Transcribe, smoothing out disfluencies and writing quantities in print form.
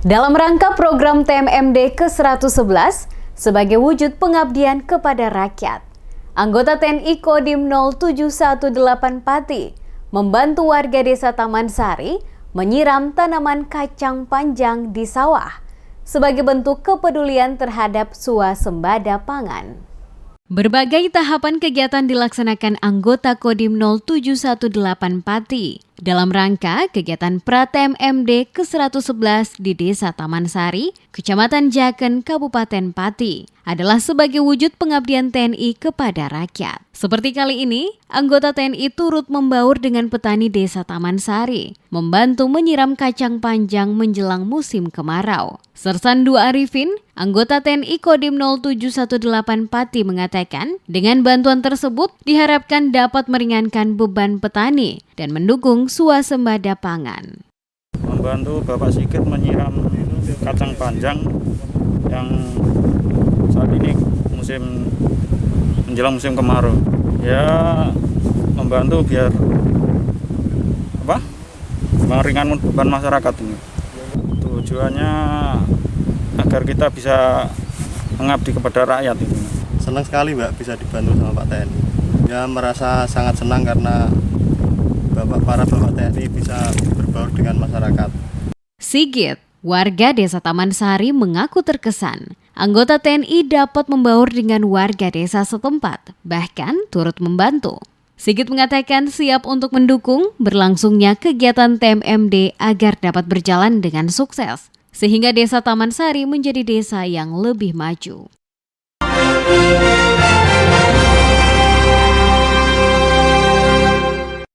Dalam rangka program TMMD ke-111 sebagai wujud pengabdian kepada rakyat, anggota TNI Kodim 0718 Pati membantu warga desa Taman Sari menyiram tanaman kacang panjang di sawah sebagai bentuk kepedulian terhadap swasembada pangan. Berbagai tahapan kegiatan dilaksanakan anggota Kodim 0718 Pati dalam rangka kegiatan pra-TMMD ke-111 di Desa Taman Sari, Kecamatan Jaken, Kabupaten Pati, adalah sebagai wujud pengabdian TNI kepada rakyat. Seperti kali ini, anggota TNI turut membaur dengan petani Desa Taman Sari, membantu menyiram kacang panjang menjelang musim kemarau. Sersan 2 Arifin, anggota TNI Kodim 0718 Pati mengatakan, dengan bantuan tersebut diharapkan dapat meringankan beban petani dan mendukung swasembada pangan. Membantu Bapak Sigit menyiram kacang panjang yang saat ini menjelang musim kemarau. Ya, membantu biar meringankan beban masyarakat ini. Tujuannya agar kita bisa mengabdi kepada rakyat itu. Senang sekali Mbak bisa dibantu sama Pak TNI. Ya merasa sangat senang karena para Bapak TNI bisa berbaur dengan masyarakat. Sigit, warga Desa Taman Sari mengaku terkesan. Anggota TNI dapat membaur dengan warga desa setempat, bahkan turut membantu. Sigit mengatakan siap untuk mendukung berlangsungnya kegiatan TMMD agar dapat berjalan dengan sukses, sehingga Desa Taman Sari menjadi desa yang lebih maju.